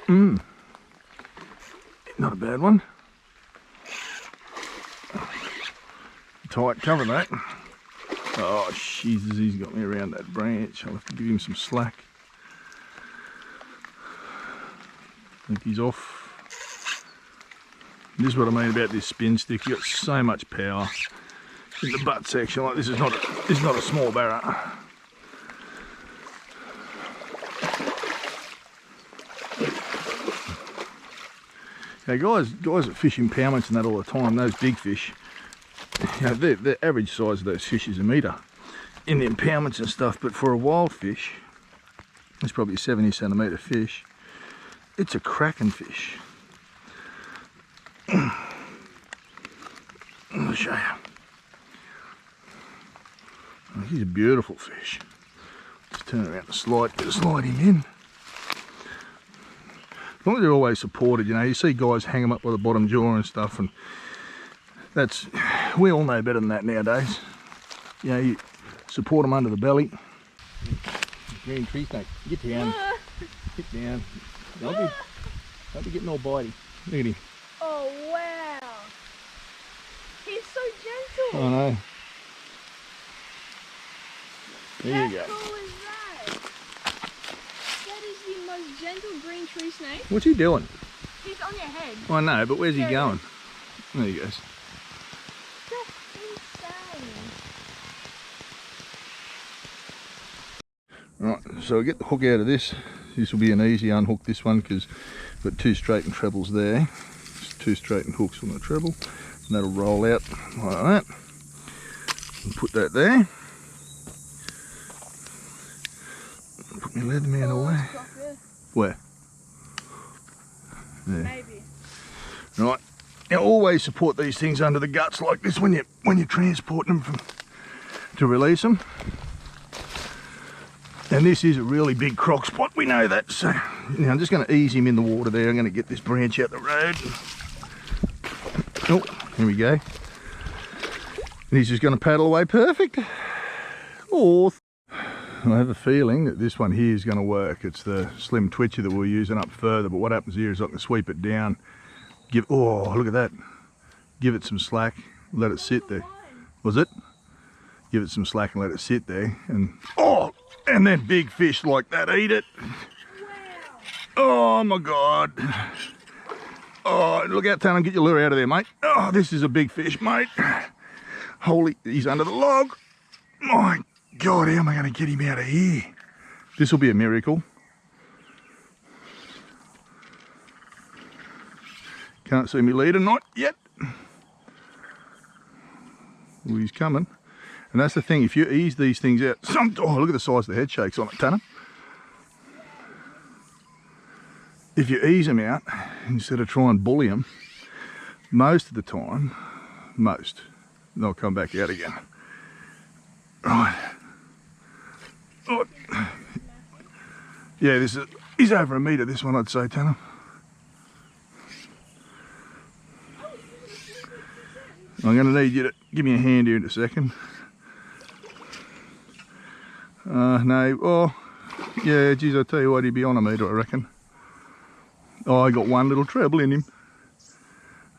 Not a bad one. Tight cover that. Oh Jesus, he's got me around that branch. I'll have to give him some slack. I think he's off. This is what I mean about this spin stick. You've got so much power in the butt section. Like this is not a small barra. Now guys that fish impoundments and that all the time, those big fish, you know, the average size of those fish is a metre in the impoundments and stuff, but for a wild fish, it's probably a 70 centimetre fish, it's a cracking fish. I'll show you. Oh, he's a beautiful fish. Just turn around and slide him in. As long as they're always supported, you know, you see guys hang them up by the bottom jaw and stuff, and that's, we all know better than that nowadays. You know, you support them under the belly. Green tree snake, get down. Get down. Don't be getting all bitey. Look at him. Oh wow. He's so gentle. I know. There you go. How cool is that? That is the most gentle green tree snake. What's he doing? He's on your head. I know, but where's he going? There he goes. That's insane. Right, so I get the hook out of this. This will be an easy unhook, this one, because we've got two straightened trebles there. Just two straightened hooks on the treble. And that'll roll out like that. And put that there. Put my leather man away. Where? There. Maybe. Right. Now always support these things under the guts like this when you're transporting them to release them. And this is a really big croc spot, we know that. So you know, I'm just going to ease him in the water there. I'm going to get this branch out the road. Oh, here we go. And he's just going to paddle away perfect. Oh, I have a feeling that this one here is going to work. It's the slim twitcher that we're using up further, but what happens here is I can sweep it down, oh, look at that. Give it some slack, let it sit there. Was it? Give it some slack and let it sit there, and oh, and then big fish like that eat it. Oh my God. Oh, look out, Tanner, get your lure out of there, mate. Oh, this is a big fish, mate. Holy, he's under the log. My God, how am I going to get him out of here? This will be a miracle. Can't see me leader, not yet. Well, he's coming. And that's the thing, if you ease these things out, oh, look at the size of the head shakes on it, Tanner. If you ease them out, instead of trying to bully them, most of the time, they'll come back out again. Right. Oh. Yeah, he's over a metre, this one, I'd say, Tanner. I'm going to need you to give me a hand here in a second. No, oh, yeah, geez, I'll tell you what, he'd be on a metre, I reckon. Oh, I got one little treble in him.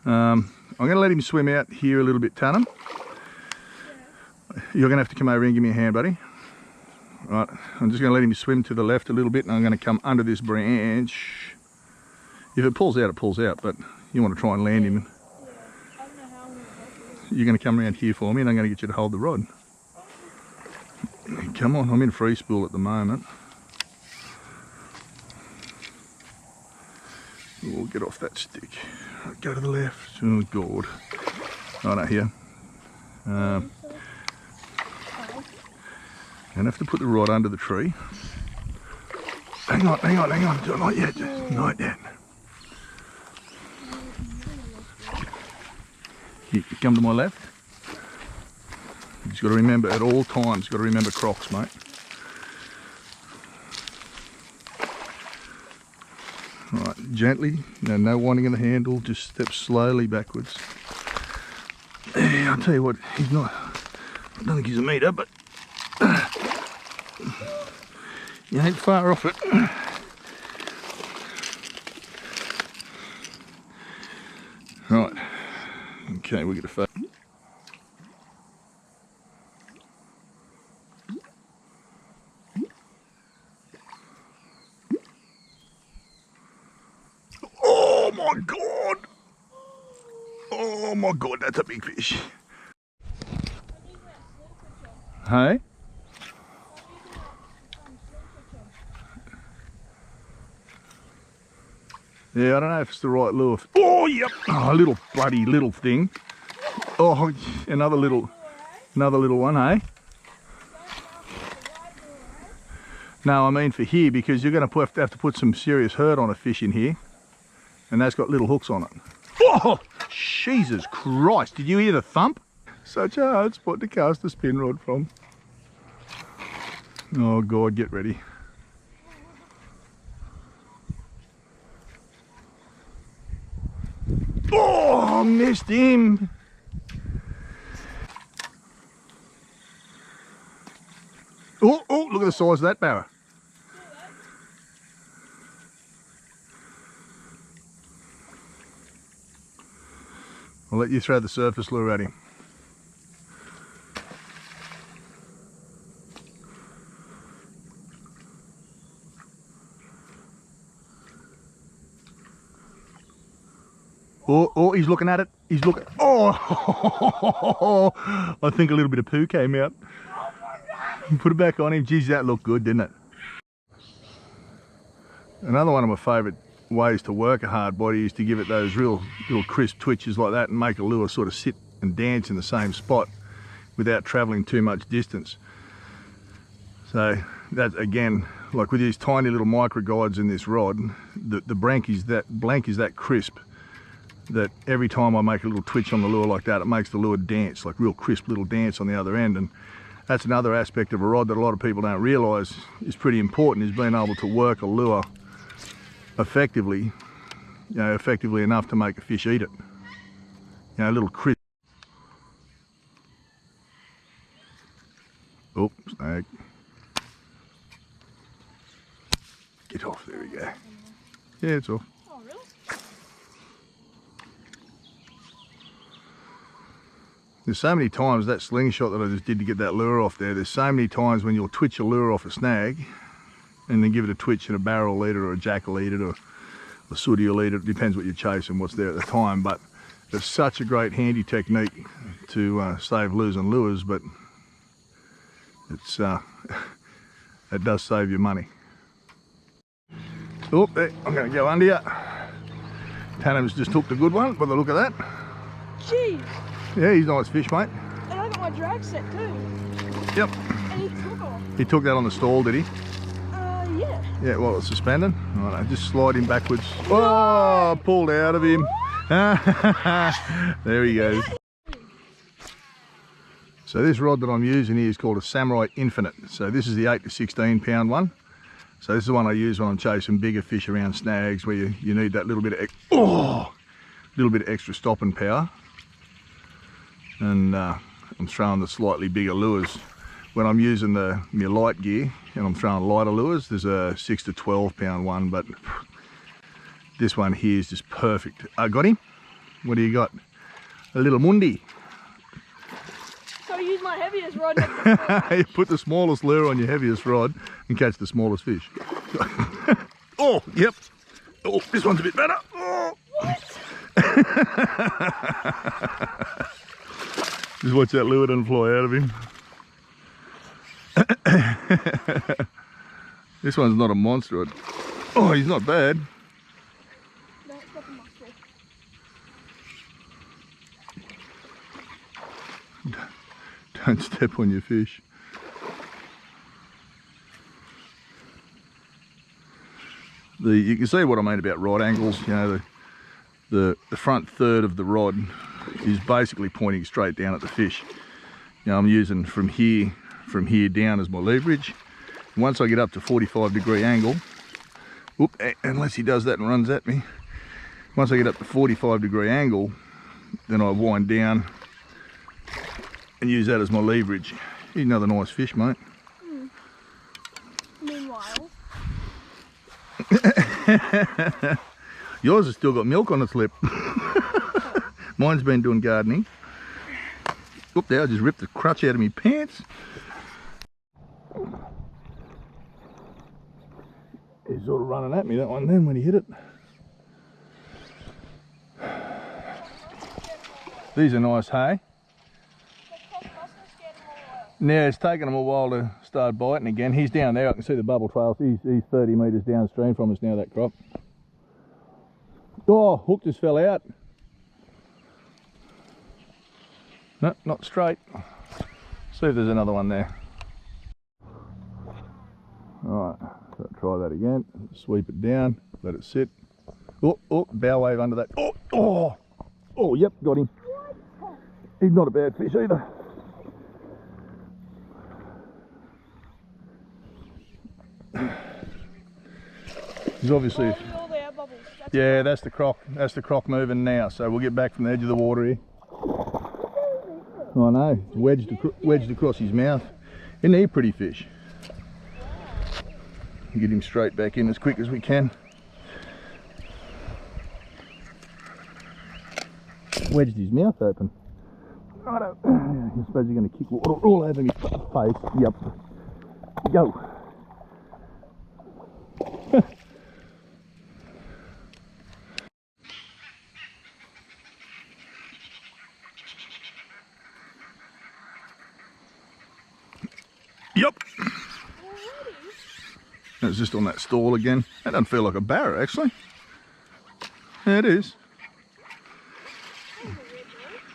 I'm going to let him swim out here a little bit, Tanner. You're going to have to come over and give me a hand, buddy. Right, I'm just going to let him swim to the left a little bit, and I'm going to come under this branch. If it pulls out, it pulls out, but you want to try and land him. I don't know how I'm going to help you. You're going to come around here for me, and I'm going to get you to hold the rod. Come on, I'm in free spool at the moment. We'll get off that stick. Right, go to the left. Oh God. Oh no, here. I'm going to have to put the rod under the tree. Hang on. Not yet. Not yet. You come to my left. You just got to remember at all times, got to remember Crocs, mate. Right, gently, no winding in the handle, just step slowly backwards. Yeah, I'll tell you what, he's not, I don't think he's a metre, but you ain't far off it. Okay, we'll get a photo. Oh my god! Oh my god, that's a big fish. Hey? Yeah, I don't know if it's the right lure. Oh, yep. Oh, a little bloody little thing. Oh, another little one, hey? No, I mean for here, because you're going to have to put some serious hurt on a fish in here. And that's got little hooks on it. Oh, Jesus Christ. Did you hear the thump? Such a hard spot to cast a spin rod from. Oh, God, get ready. Oh, missed him. Oh, look at the size of that Barra. I'll let you throw the surface lure at him. Oh, he's looking at it. He's looking. Oh, I think a little bit of poo came out. Put it back on him. Geez, that looked good, didn't it? Another one of my favourite ways to work a hard body is to give it those real little crisp twitches like that and make a lure sort of sit and dance in the same spot without travelling too much distance. So that, again, like with these tiny little micro guides in this rod, the blank is that crisp that every time I make a little twitch on the lure like that, it makes the lure dance, like real crisp little dance on the other end. And that's another aspect of a rod that a lot of people don't realise is pretty important, is being able to work a lure effectively, effectively enough to make a fish eat it. A little crisp. Oh, snag. Get off, there we go. Yeah, it's off. Oh, really? There's so many times that slingshot that I just did to get that lure off there, there's so many times when you'll twitch a lure off a snag and then give it a twitch and a barrel will eat it, or a jack will eat it, or a sooty will eat it. It depends what you're chasing, what's there at the time. But it's such a great handy technique to save losing lures, but it's it does save you money. Oh, there, I'm going to go under you. Tannum's just hooked a good one by the look of that. Jeez. Yeah, he's a nice fish, mate. And I got my drag set too. Yep. And he took off. He took that on the stall, did he? Yeah. Yeah, well, it's suspended. Right, just slide him backwards. Oh, pulled out of him. There he goes. So this rod that I'm using here is called a Samurai Infinite. So this is the 8 to 16 pound one. So this is the one I use when I'm chasing bigger fish around snags, where you need that little bit of extra stopping power. And I'm throwing the slightly bigger lures. When I'm using my light gear and I'm throwing lighter lures, there's a 6 to 12 pound one, but this one here is just perfect. I got him. What do you got? A little mundi. So I use my heaviest rod. You put the smallest lure on your heaviest rod and catch the smallest fish. Oh, yep. Oh, this one's a bit better. Oh. What? Just watch that lure doesn't fly out of him. This one's not a monster. Oh, he's not bad. Don't step in my fish. Don't step on your fish. You can see what I mean about rod angles. The front third of the rod is basically pointing straight down at the fish. I'm using from here down as my leverage. Once I get up to 45-degree angle, unless he does that and runs at me, once I get up to 45-degree angle, then I wind down and use that as my leverage. He's another nice fish, mate. Meanwhile, yours has still got milk on its lip. Mine's been doing gardening. Oop, there, I just ripped the crutch out of my pants. He's sort of running at me, that one then, when he hit it. These are nice, hey? Now it's taken him a while to start biting again. He's down there, I can see the bubble trails. He's 30 metres downstream from us now, that Croc. Oh, hook just fell out. No, not straight. See if there's another one there. Alright, so try that again. Sweep it down, let it sit. Oh, oh, bow wave under that. Oh, oh, oh, yep, got him. He's not a bad fish either. He's obviously, yeah, that's the Croc. That's the Croc moving now. So we'll get back from the edge of the water here. I know, wedged across his mouth. Isn't he a pretty fish? Get him straight back in as quick as we can. Wedged his mouth open. Righto. I suppose you're going to kick water all over my face. Yep. Go. Yep. It's just on that stall again. That doesn't feel like a barra, actually. Yeah, it is.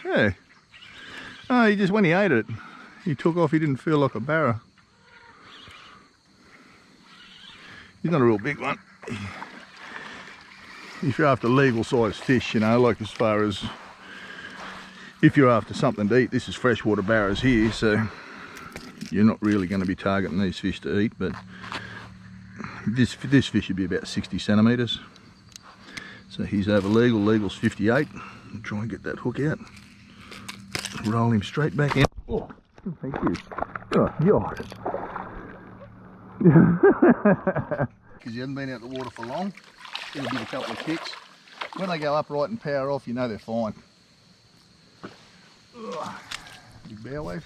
Yeah. Oh, he just, when he ate it, he took off. He didn't feel like a barra. He's not a real big one. If you're after legal sized fish, you know, like as far as if you're after something to eat, this is freshwater barras here, so you're not really going to be targeting these fish to eat, but this fish would be about 60 centimetres. So he's over legal. Legal's 58. I'll try and get that hook out. Roll him straight back in. Oh, thank you. Oh, yuck. Because you haven't been out the water for long, it'll give a couple of kicks. When they go upright and power off, you know they're fine. Ugh. Big bow wave.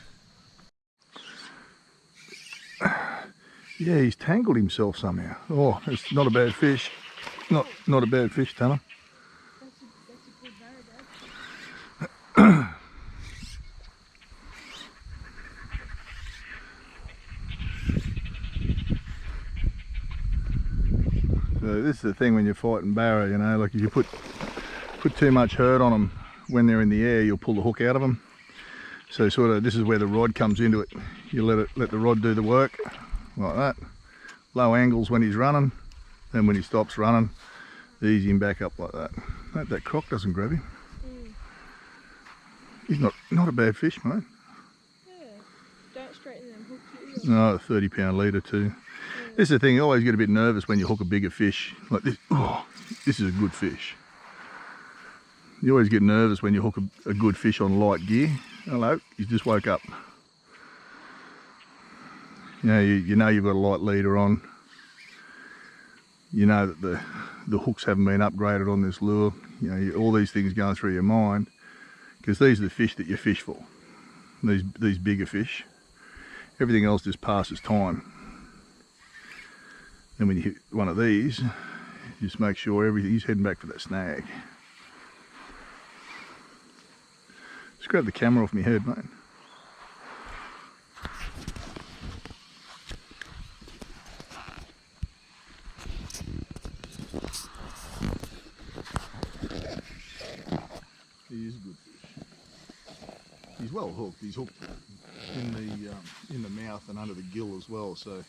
Yeah, he's tangled himself somehow. Oh, it's not a bad fish. Not a bad fish, Tanner. So this is the thing when you're fighting barra, you know, like if you put too much hurt on them when they're in the air, you'll pull the hook out of them. So sort of, this is where the rod comes into it. You let the rod do the work, like that. Low angles when he's running, then when he stops running, ease him back up like that. Hope that Croc doesn't grab him. He's not a bad fish, mate. Yeah, don't straighten them hooks. No, 30-pound leader too. This is the thing, you always get a bit nervous when you hook a bigger fish. Like this, oh, this is a good fish. You always get nervous when you hook a good fish on light gear. Hello, you just woke up. You know you've got a light leader on. You know that the hooks haven't been upgraded on this lure. You know, all these things going through your mind, because these are the fish that you fish for. These bigger fish. Everything else just passes time. Then when you hit one of these, just make sure he's heading back for that snag. Just grab the camera off my head, mate. He is a good fish. He's well hooked. He's hooked in the mouth and under the gill as well. So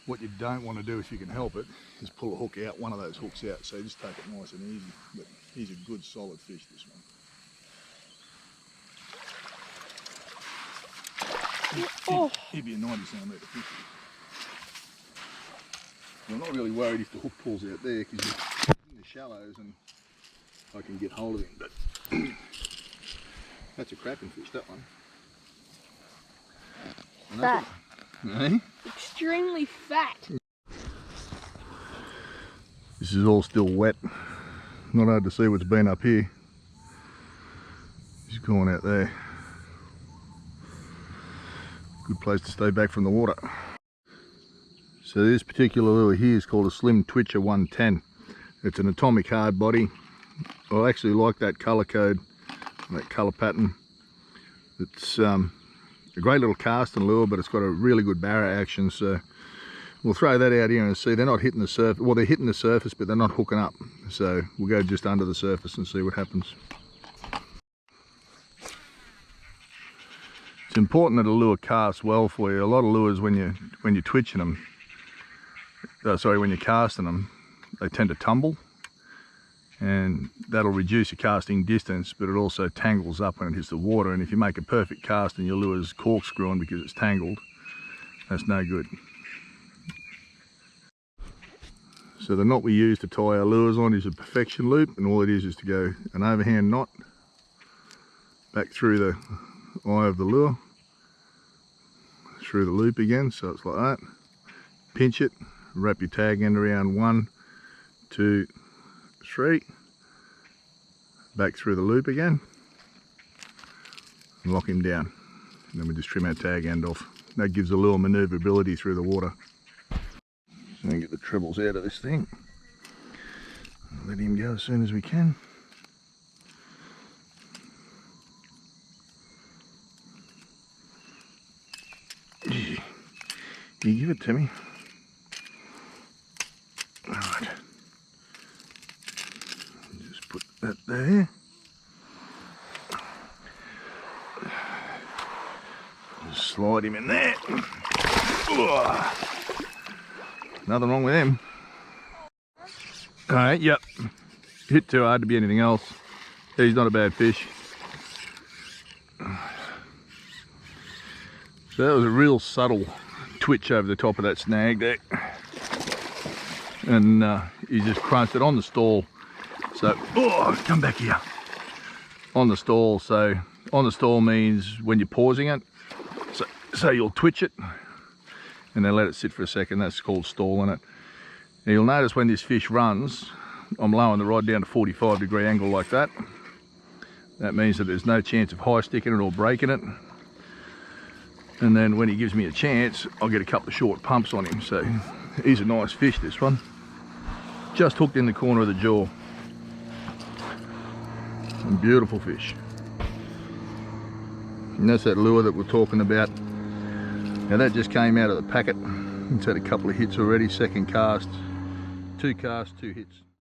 what you don't want to do, if you can help it, is pull a hook out, one of those hooks out. So just take it nice and easy. But he's a good solid fish, this one. He'd be a 90 centimetre fish. I'm not really worried if the hook pulls out there, because he's in the shallows and I can get hold of him. But that's a cracking fish, that one. Fat. Eh? Extremely fat. This is all still wet. Not hard to see what's been up here. He's gone out there. Good place to stay back from the water. So this particular lure here is called a Slim Twitcher 110. It's an atomic hard body. I actually like that colour code, that colour pattern. It's a great little casting lure, but it's got a really good Barra action, so we'll throw that out here and see. They're not hitting the surface, well, they're hitting the surface, but they're not hooking up. So we'll go just under the surface and see what happens. It's important that a lure casts well for you. A lot of lures, when you're twitching them, when you're casting them, they tend to tumble, and that'll reduce your casting distance, but it also tangles up when it hits the water. And if you make a perfect cast and your lure's corkscrewing because it's tangled, that's no good. So the knot we use to tie our lures on is a perfection loop, and all it is to go an overhand knot back through the eye of the lure, through the loop again, so it's like that. Pinch it, wrap your tag end around 1, 2, 3, back through the loop again, and lock him down. And then we just trim our tag end off. That gives the lure manoeuvrability through the water. So then get the trebles out of this thing. Let him go as soon as we can. You give it to me. Alright. Just put that there. Just slide him in there. Nothing wrong with him. Alright, yep. Hit too hard to be anything else. He's not a bad fish. So that was a real subtle twitch over the top of that snag there. And he just crunched it on the stall. So, oh, come back here. On the stall. So, on the stall means when you're pausing it. So you'll twitch it and then let it sit for a second. That's called stalling it. Now you'll notice when this fish runs, I'm lowering the rod down to 45-degree angle like that. That means that there's no chance of high sticking it or breaking it. And then when he gives me a chance, I'll get a couple of short pumps on him. So he's a nice fish, this one. Just hooked in the corner of the jaw. And beautiful fish. And that's that lure that we're talking about. Now that just came out of the packet. It's had a couple of hits already, second cast. 2 casts, 2 hits.